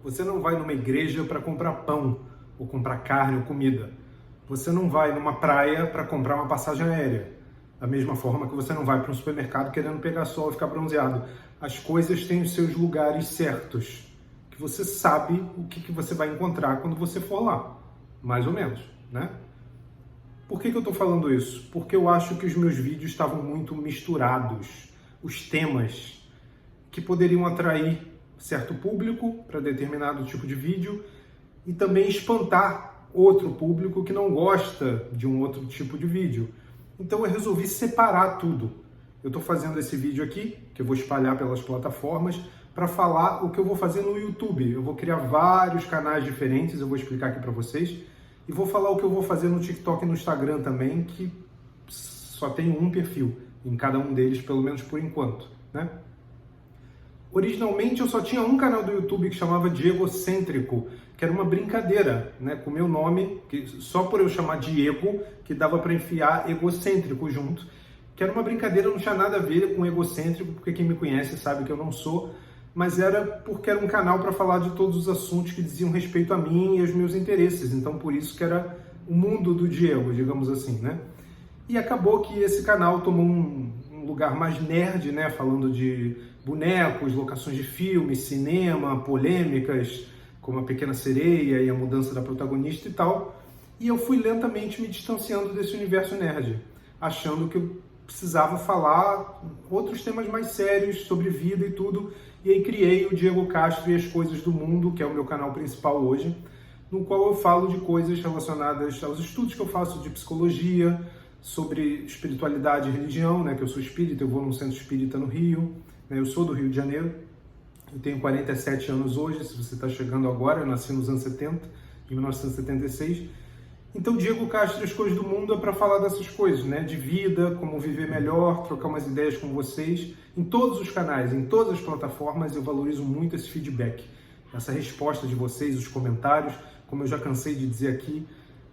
Você não vai numa igreja para comprar pão, ou comprar carne ou comida. Você não vai numa praia para comprar uma passagem aérea. Da mesma forma que você não vai para um supermercado querendo pegar sol e ficar bronzeado. As coisas têm os seus lugares certos, que você sabe o que você vai encontrar quando você for lá. Mais ou menos, né? Por que eu estou falando isso? Porque eu acho que os meus vídeos estavam muito misturados. Os temas que poderiam atrair certo público para determinado tipo de vídeo e também espantar outro público que não gosta de um outro tipo de vídeo. Então eu resolvi separar tudo. Eu estou fazendo esse vídeo aqui, que eu vou espalhar pelas plataformas, para falar o que eu vou fazer no YouTube. Eu vou criar vários canais diferentes, eu vou explicar aqui para vocês. E vou falar o que eu vou fazer no TikTok e no Instagram também, que só tem um perfil em cada um deles, pelo menos por enquanto, né? Originalmente eu só tinha um canal do YouTube que chamava Diegocêntrico, que era uma brincadeira, né, com o meu nome, que só por eu chamar Diego, que dava para enfiar egocêntrico junto, que era uma brincadeira, não tinha nada a ver com egocêntrico, porque quem me conhece sabe que eu não sou, mas era porque era um canal para falar de todos os assuntos que diziam respeito a mim e aos meus interesses, então por isso que era o mundo do Diego, digamos assim, né? E acabou que esse canal tomou um lugar mais nerd, né, falando de bonecos, locações de filmes, cinema, polêmicas, como A Pequena Sereia e a mudança da protagonista e tal. E eu fui lentamente me distanciando desse universo nerd, achando que eu precisava falar outros temas mais sérios sobre vida e tudo. E aí criei o Diego Castro e as Coisas do Mundo, que é o meu canal principal hoje, no qual eu falo de coisas relacionadas aos estudos que eu faço de psicologia, sobre espiritualidade e religião, né, que eu sou espírita, eu vou num centro espírita no Rio, né, eu sou do Rio de Janeiro, eu tenho 47 anos hoje, se você está chegando agora, eu nasci nos anos 70, em 1976. Então, Diego Castro e as Coisas do Mundo é para falar dessas coisas, né, de vida, como viver melhor, trocar umas ideias com vocês, em todos os canais, em todas as plataformas. Eu valorizo muito esse feedback, essa resposta de vocês, os comentários, como eu já cansei de dizer aqui.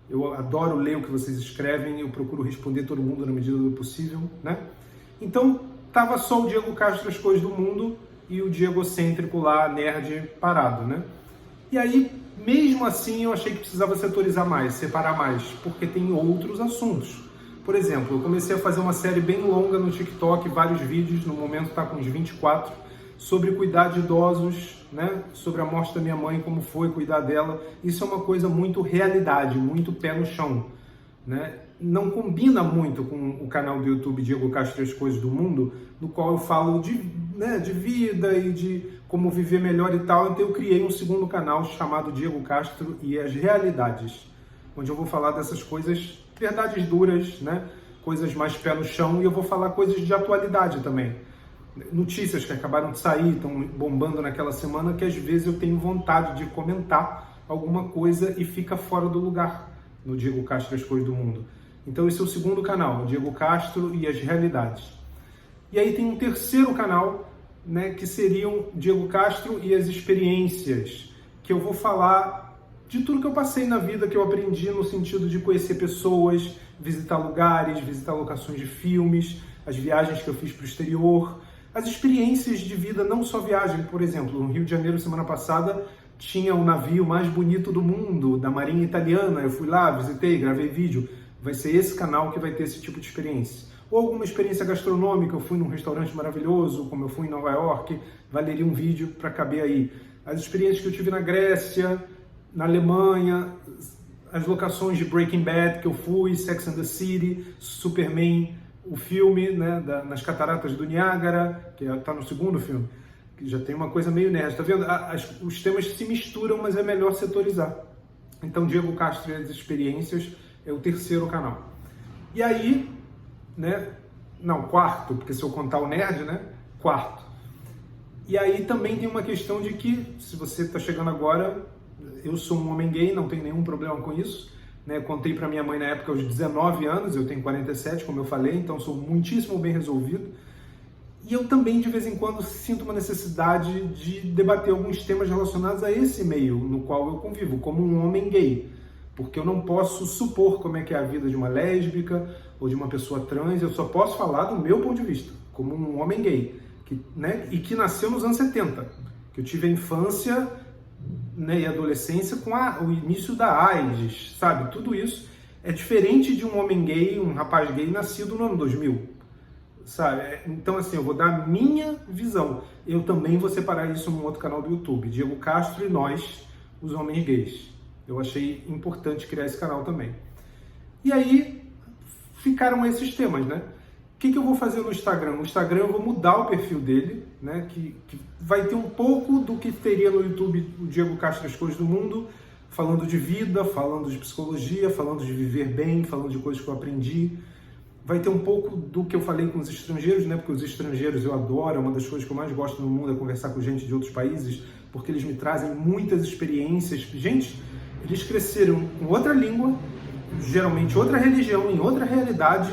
Eu adoro ler o que vocês escrevem, eu procuro responder todo mundo na medida do possível, né? Então, tava só o Diego Castro, as Coisas do Mundo, e o Diegocêntrico lá, nerd, parado, né? E aí, mesmo assim, eu achei que precisava setorizar mais, separar mais, porque tem outros assuntos. Por exemplo, eu comecei a fazer uma série bem longa no TikTok, vários vídeos, no momento tá com uns 24, sobre cuidar de idosos, né? Sobre a morte da minha mãe, como foi cuidar dela. Isso é uma coisa muito realidade, muito pé no chão, né? Não combina muito com o canal do YouTube Diego Castro e as Coisas do Mundo, no qual eu falo de, né, de vida e de como viver melhor e tal. Então eu criei um segundo canal chamado Diego Castro e as Realidades, onde eu vou falar dessas coisas, verdades duras, né? Coisas mais pé no chão, e eu vou falar coisas de atualidade também. Notícias que acabaram de sair, estão bombando naquela semana, que às vezes eu tenho vontade de comentar alguma coisa e fica fora do lugar no Diego Castro e as Coisas do Mundo. Então esse é o segundo canal, Diego Castro e as Realidades. E aí tem um terceiro canal, né, que seriam Diego Castro e as Experiências, que eu vou falar de tudo que eu passei na vida, que eu aprendi no sentido de conhecer pessoas, visitar lugares, visitar locações de filmes, as viagens que eu fiz para o exterior, as experiências de vida, não só viagem. Por exemplo, no Rio de Janeiro, semana passada, tinha o navio mais bonito do mundo, da Marinha Italiana. Eu fui lá, visitei, gravei vídeo. Vai ser esse canal que vai ter esse tipo de experiência. Ou alguma experiência gastronômica, eu fui num restaurante maravilhoso, como eu fui em Nova York, valeria um vídeo para caber aí. As experiências que eu tive na Grécia, na Alemanha, as locações de Breaking Bad que eu fui, Sex and the City, Superman, o filme, né, nas Cataratas do Niágara, que está no segundo filme, que já tem uma coisa meio nerd, tá vendo? Os temas se misturam, mas é melhor setorizar. Então, Diego Castro e as Experiências é o terceiro canal. E aí, né, não, quarto, porque se eu contar o nerd, né, quarto. E aí também tem uma questão de que, se você está chegando agora, eu sou um homem gay, não tenho nenhum problema com isso, né? Contei para minha mãe na época aos 19 anos, eu tenho 47, como eu falei, então sou muitíssimo bem resolvido. E eu também, de vez em quando, sinto uma necessidade de debater alguns temas relacionados a esse meio no qual eu convivo, como um homem gay. Porque eu não posso supor como é que é a vida de uma lésbica ou de uma pessoa trans, eu só posso falar do meu ponto de vista, como um homem gay, que, né, e que nasceu nos anos 70, que eu tive a infância né, e adolescência com o início da AIDS, sabe? Tudo isso é diferente de um homem gay, um rapaz gay nascido no ano 2000, sabe? Então, assim, eu vou dar a minha visão. Eu também vou separar isso num outro canal do YouTube, Diego Castro e Nós, os Homens Gays. Eu achei importante criar esse canal também. E aí, ficaram esses temas, né? O que eu vou fazer no Instagram? No Instagram eu vou mudar o perfil dele, né? Que vai ter um pouco do que teria no YouTube o Diego Castro As Coisas do Mundo, falando de vida, falando de psicologia, falando de viver bem, falando de coisas que eu aprendi. Vai ter um pouco do que eu falei com os estrangeiros, né? Porque os estrangeiros eu adoro, é uma das coisas que eu mais gosto no mundo é conversar com gente de outros países, porque eles me trazem muitas experiências. Gente, eles cresceram com outra língua, geralmente outra religião, em outra realidade,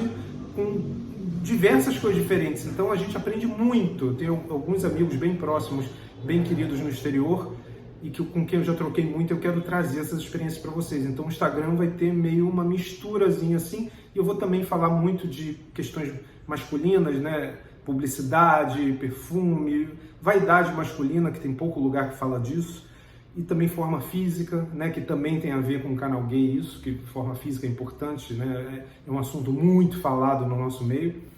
com diversas coisas diferentes. Então a gente aprende muito. Eu tenho alguns amigos bem próximos, bem queridos no exterior, e com quem eu já troquei muito, eu quero trazer essas experiências para vocês. Então o Instagram vai ter meio uma misturazinha assim, e eu vou também falar muito de questões masculinas, né? Publicidade, perfume, vaidade masculina, que tem pouco lugar que fala disso, e também forma física, né? Que também tem a ver com o canal gay, isso, que forma física é importante, né? É um assunto muito falado no nosso meio.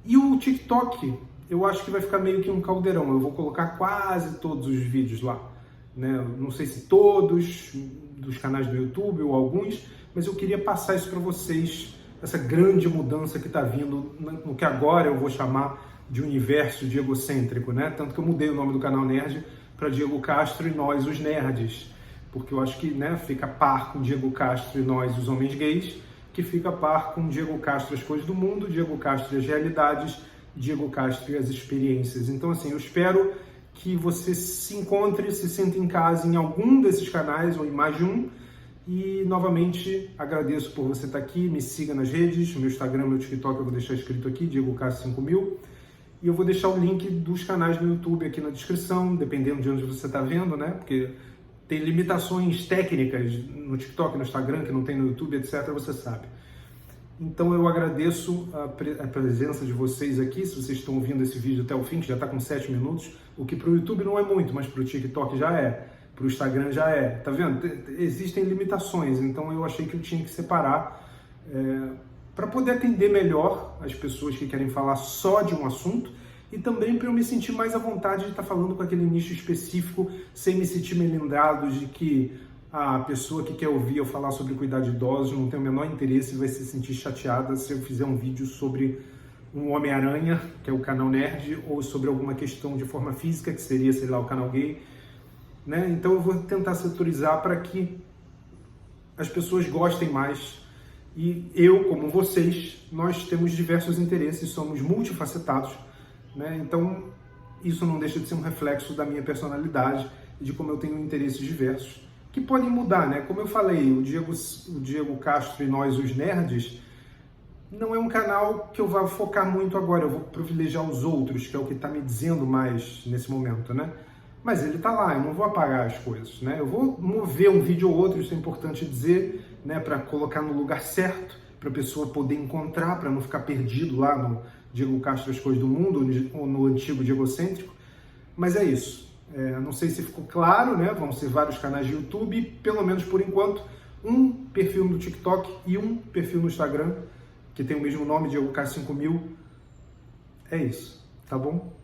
E o TikTok, eu acho que vai ficar meio que um caldeirão. Eu vou colocar quase todos os vídeos lá, né? Não sei se todos dos canais do YouTube ou alguns, mas eu queria passar isso para vocês, essa grande mudança que está vindo no que agora eu vou chamar de universo de egocêntrico, né? Tanto que eu mudei o nome do canal Nerd para Diego Castro e Nós, os Nerds, porque eu acho que, né, fica a par com Diego Castro e Nós, os Homens Gays, que fica a par com Diego Castro As Coisas do Mundo, Diego Castro e as Realidades, Diego Castro e as Experiências. Então, assim, eu espero que você se encontre, se sinta em casa em algum desses canais ou em mais de um. E, novamente, agradeço por você estar aqui. Me siga nas redes, meu Instagram, meu TikTok eu vou deixar escrito aqui, Diego Castro 5000. E eu vou deixar o link dos canais do YouTube aqui na descrição, dependendo de onde você está vendo, né? Porque tem limitações técnicas no TikTok, no Instagram, que não tem no YouTube, etc. Você sabe. Então eu agradeço a presença de vocês aqui, se vocês estão ouvindo esse vídeo até o fim, que já está com 7 minutos, o que para o YouTube não é muito, mas para o TikTok já é, para o Instagram já é. Tá vendo? Existem limitações, então eu achei que eu tinha que separar para poder atender melhor as pessoas que querem falar só de um assunto, e também para eu me sentir mais à vontade de estar falando com aquele nicho específico, sem me sentir melindrado de que a pessoa que quer ouvir eu falar sobre cuidar de idosos não tem o menor interesse e vai se sentir chateada se eu fizer um vídeo sobre um Homem-Aranha, que é o canal Nerd, ou sobre alguma questão de forma física, que seria, sei lá, o canal gay, né? Então eu vou tentar setorizar para que as pessoas gostem mais. E eu, como vocês, nós temos diversos interesses, somos multifacetados, né? Então, isso não deixa de ser um reflexo da minha personalidade e de como eu tenho interesses diversos, que podem mudar, né? Como eu falei, o Diego Castro e Nós, os Nerds, não é um canal que eu vá focar muito agora, eu vou privilegiar os outros, que é o que está me dizendo mais nesse momento, né? Mas ele está lá, eu não vou apagar as coisas, né? Eu vou mover um vídeo ou outro, isso é importante dizer, né? Para colocar no lugar certo, para a pessoa poder encontrar, para não ficar perdido lá no Diego Castro As Coisas do Mundo, ou no antigo Diego Egocêntrico. Mas é isso. Não sei se ficou claro, né? Vão ser vários canais de YouTube, pelo menos por enquanto, um perfil no TikTok e um perfil no Instagram, que tem o mesmo nome, Diego Castro 5000. É isso, tá bom?